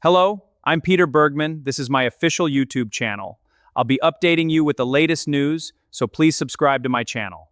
Hello, I'm Peter Bergman. This is my official YouTube channel. I'll be updating you with the latest news, so please subscribe to my channel.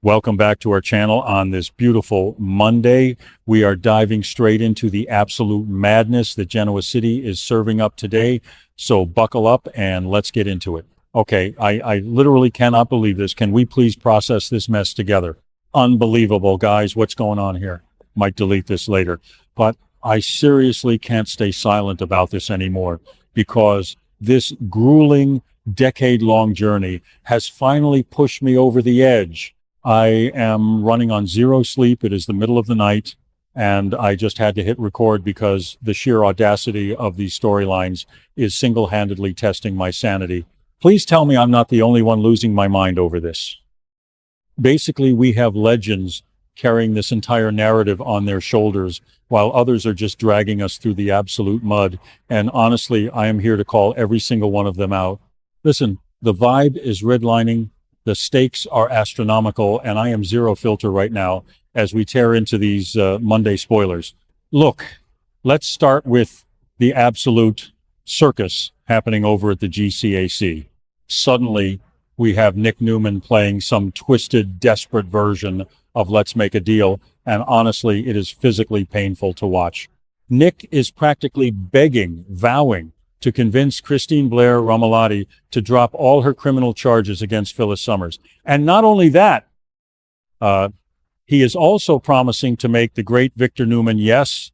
Welcome back to our channel on this beautiful Monday. We are diving straight into the absolute madness that Genoa City is serving up today. So buckle up and let's get into it. Okay, I literally cannot believe this. Can we please process this mess together? Unbelievable, guys. What's going on here? Might delete this later. But I seriously can't stay silent about this anymore because this grueling decade-long journey has finally pushed me over the edge. I am running on zero sleep. It is the middle of the night, and I just had to hit record because the sheer audacity of these storylines is single-handedly testing my sanity. Please tell me I'm not the only one losing my mind over this. Basically, we have legends carrying this entire narrative on their shoulders, while others are just dragging us through the absolute mud. And honestly, I am here to call every single one of them out. Listen, the vibe is redlining. The stakes are astronomical, and I am zero filter right now as we tear into these Monday spoilers. Look, let's start with the absolute circus happening over at the GCAC. Suddenly, we have Nick Newman playing some twisted, desperate version of Let's Make a Deal, and honestly, it is physically painful to watch. Nick is practically begging, vowing to convince Christine Blair Romalotti to drop all her criminal charges against Phyllis Summers. And not only that, he is also promising to make the great Victor Newman, yes,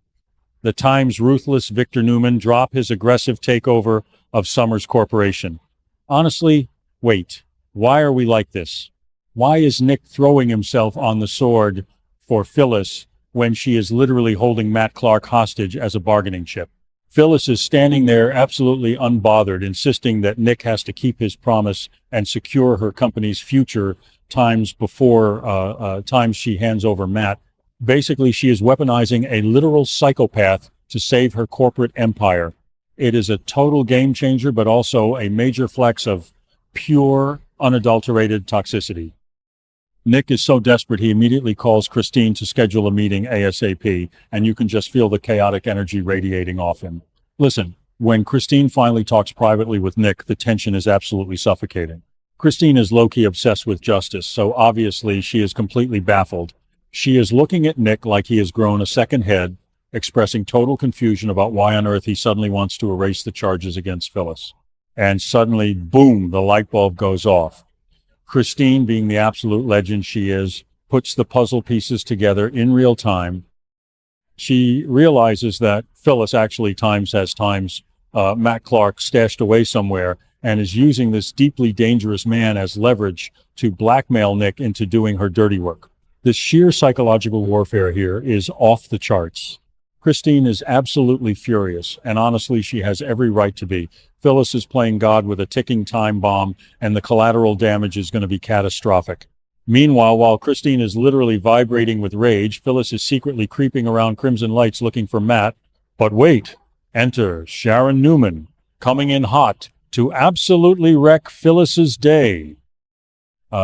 the Times ruthless Victor Newman, drop his aggressive takeover of Summers Corporation. Honestly, wait, why are we like this? Why is Nick throwing himself on the sword for Phyllis when she is literally holding Matt Clark hostage as a bargaining chip? Phyllis is standing there absolutely unbothered, insisting that Nick has to keep his promise and secure her company's future times before times she hands over Matt. Basically, she is weaponizing a literal psychopath to save her corporate empire. It is a total game changer, but also a major flex of pure, unadulterated toxicity. Nick is so desperate, he immediately calls Christine to schedule a meeting ASAP, and you can just feel the chaotic energy radiating off him. Listen, when Christine finally talks privately with Nick, the tension is absolutely suffocating. Christine is low-key obsessed with justice, so obviously she is completely baffled. She is looking at Nick like he has grown a second head, expressing total confusion about why on earth he suddenly wants to erase the charges against Phyllis. And suddenly, boom, the light bulb goes off. Christine, being the absolute legend she is, puts the puzzle pieces together in real time. She realizes that Phyllis actually has Matt Clark stashed away somewhere and is using this deeply dangerous man as leverage to blackmail Nick into doing her dirty work. The sheer psychological warfare here is off the charts. Christine is absolutely furious, and honestly, she has every right to be. Phyllis is playing God with a ticking time bomb, and the collateral damage is going to be catastrophic. Meanwhile, while Christine is literally vibrating with rage, Phyllis is secretly creeping around Crimson Lights looking for Matt. But wait, enter Sharon Newman, coming in hot to absolutely wreck Phyllis's day.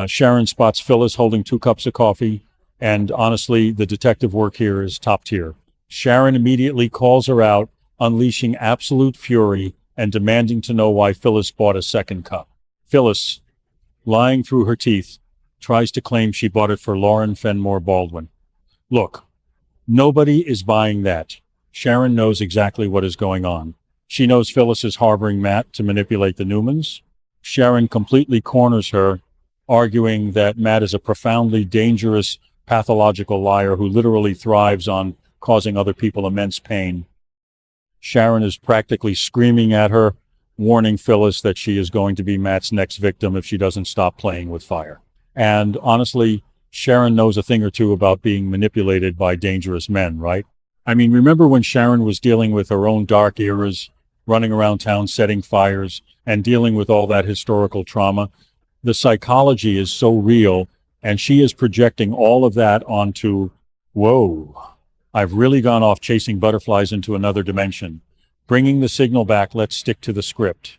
Sharon spots Phyllis holding 2 cups of coffee, and honestly, the detective work here is top tier. Sharon immediately calls her out, unleashing absolute fury and demanding to know why Phyllis bought a second cup. Phyllis, lying through her teeth, tries to claim she bought it for Lauren Fenmore Baldwin. Look, nobody is buying that. Sharon knows exactly what is going on. She knows Phyllis is harboring Matt to manipulate the Newmans. Sharon completely corners her, arguing that Matt is a profoundly dangerous, pathological liar who literally thrives on causing other people immense pain. Sharon is practically screaming at her, warning Phyllis that she is going to be Matt's next victim if she doesn't stop playing with fire. And honestly, Sharon knows a thing or two about being manipulated by dangerous men, right? I mean, remember when Sharon was dealing with her own dark eras, running around town setting fires, and dealing with all that historical trauma? The psychology is so real, and she is projecting all of that onto, whoa, I've really gone off chasing butterflies into another dimension. Bringing the signal back, let's stick to the script.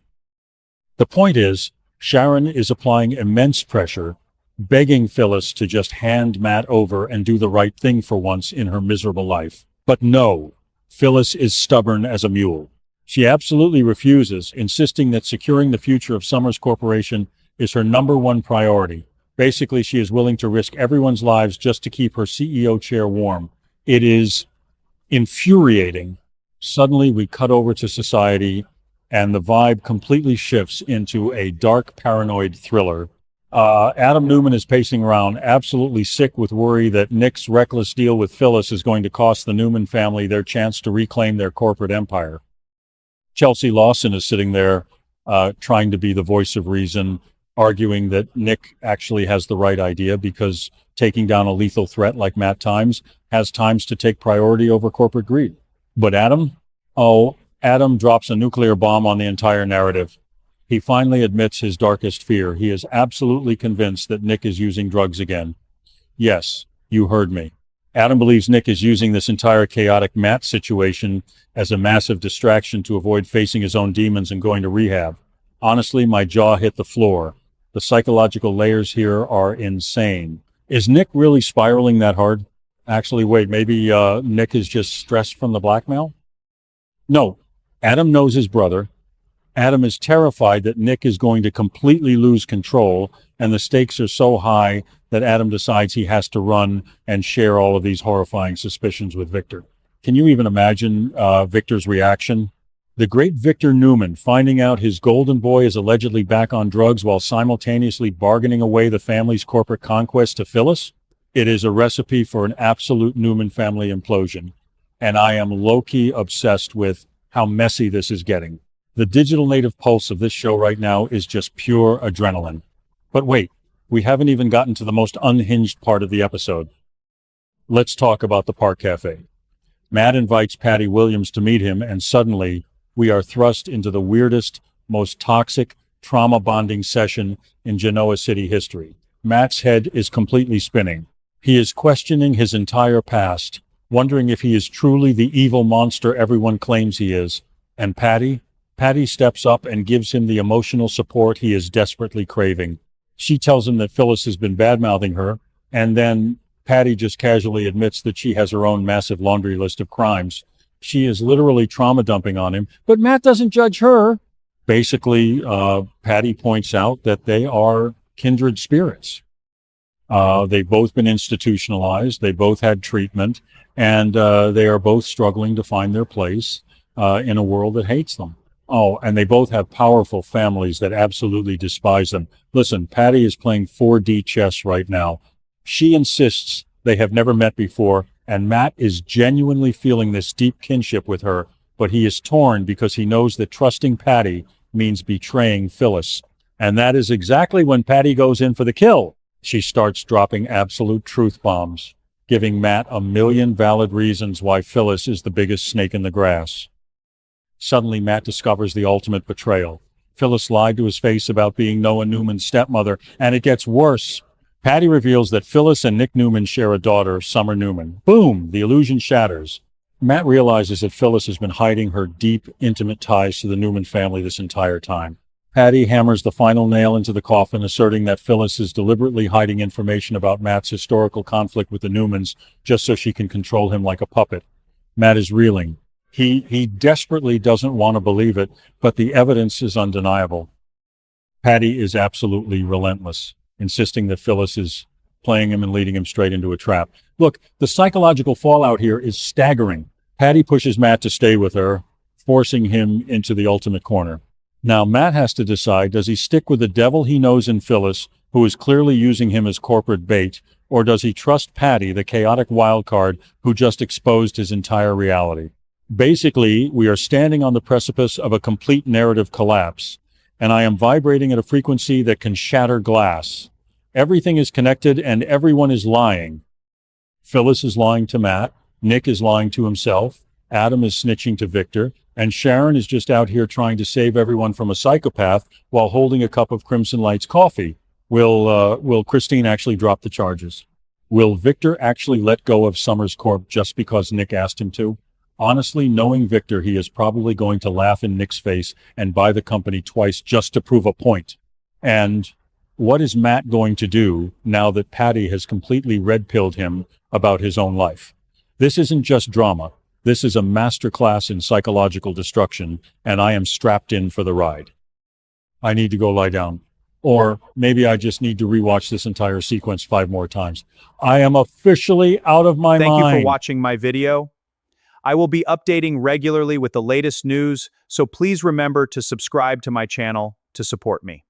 The point is, Sharon is applying immense pressure, begging Phyllis to just hand Matt over and do the right thing for once in her miserable life. But no, Phyllis is stubborn as a mule. She absolutely refuses, insisting that securing the future of Summers Corporation is her number one priority. Basically, she is willing to risk everyone's lives just to keep her CEO chair warm. It is infuriating. Suddenly, we cut over to society, and the vibe completely shifts into a dark, paranoid thriller. Adam Newman is pacing around, absolutely sick with worry that Nick's reckless deal with Phyllis is going to cost the Newman family their chance to reclaim their corporate empire. Chelsea Lawson is sitting there, trying to be the voice of reason, arguing that Nick actually has the right idea because taking down a lethal threat like Matt Times has times to take priority over corporate greed. But Adam? Oh, Adam drops a nuclear bomb on the entire narrative. He finally admits his darkest fear. He is absolutely convinced that Nick is using drugs again. Yes, you heard me. Adam believes Nick is using this entire chaotic Matt situation as a massive distraction to avoid facing his own demons and going to rehab. Honestly, my jaw hit the floor. The psychological layers here are insane. Is Nick really spiraling that hard? Actually, wait, maybe Nick is just stressed from the blackmail? No, Adam knows his brother. Adam is terrified that Nick is going to completely lose control, and the stakes are so high that Adam decides he has to run and share all of these horrifying suspicions with Victor. Can you even imagine Victor's reaction? The great Victor Newman finding out his golden boy is allegedly back on drugs while simultaneously bargaining away the family's corporate conquest to Phyllis? It is a recipe for an absolute Newman family implosion, and I am low-key obsessed with how messy this is getting. The digital native pulse of this show right now is just pure adrenaline. But wait, we haven't even gotten to the most unhinged part of the episode. Let's talk about the Park Cafe. Matt invites Patty Williams to meet him, and suddenly we are thrust into the weirdest, most toxic, trauma-bonding session in Genoa City history. Matt's head is completely spinning. He is questioning his entire past, wondering if he is truly the evil monster everyone claims he is. And Patty steps up and gives him the emotional support he is desperately craving. She tells him that Phyllis has been bad-mouthing her, and then Patty just casually admits that she has her own massive laundry list of crimes. She is literally trauma dumping on him, but Matt doesn't judge her. Basically, Patty points out that they are kindred spirits. They've both been institutionalized, they both had treatment, and they are both struggling to find their place in a world that hates them. Oh, and they both have powerful families that absolutely despise them. Listen, Patty is playing 4D chess right now. She insists they have never met before, and Matt is genuinely feeling this deep kinship with her, but he is torn because he knows that trusting Patty means betraying Phyllis. And that is exactly when Patty goes in for the kill. She starts dropping absolute truth bombs, giving Matt a million valid reasons why Phyllis is the biggest snake in the grass. Suddenly, Matt discovers the ultimate betrayal. Phyllis lied to his face about being Noah Newman's stepmother, and it gets worse. Patty reveals that Phyllis and Nick Newman share a daughter, Summer Newman. Boom! The illusion shatters. Matt realizes that Phyllis has been hiding her deep, intimate ties to the Newman family this entire time. Patty hammers the final nail into the coffin, asserting that Phyllis is deliberately hiding information about Matt's historical conflict with the Newmans just so she can control him like a puppet. Matt is reeling. He desperately doesn't want to believe it, but the evidence is undeniable. Patty is absolutely relentless, insisting that Phyllis is playing him and leading him straight into a trap. Look, the psychological fallout here is staggering. Patty pushes Matt to stay with her, forcing him into the ultimate corner. Now, Matt has to decide, does he stick with the devil he knows in Phyllis, who is clearly using him as corporate bait, or does he trust Patty, the chaotic wild card who just exposed his entire reality? Basically, we are standing on the precipice of a complete narrative collapse, and I am vibrating at a frequency that can shatter glass. Everything is connected and everyone is lying. Phyllis is lying to Matt, Nick is lying to himself, Adam is snitching to Victor, and Sharon is just out here trying to save everyone from a psychopath while holding a cup of Crimson Light's coffee. Will Christine actually drop the charges? Will Victor actually let go of Summers Corp just because Nick asked him to? Honestly, knowing Victor, he is probably going to laugh in Nick's face and buy the company twice just to prove a point. And what is Matt going to do now that Patty has completely red-pilled him about his own life? This isn't just drama. This is a masterclass in psychological destruction, and I am strapped in for the ride. I need to go lie down. Or maybe I just need to rewatch this entire sequence 5 more times. I am officially out of my mind. Thank you for watching my video. I will be updating regularly with the latest news, so please remember to subscribe to my channel to support me.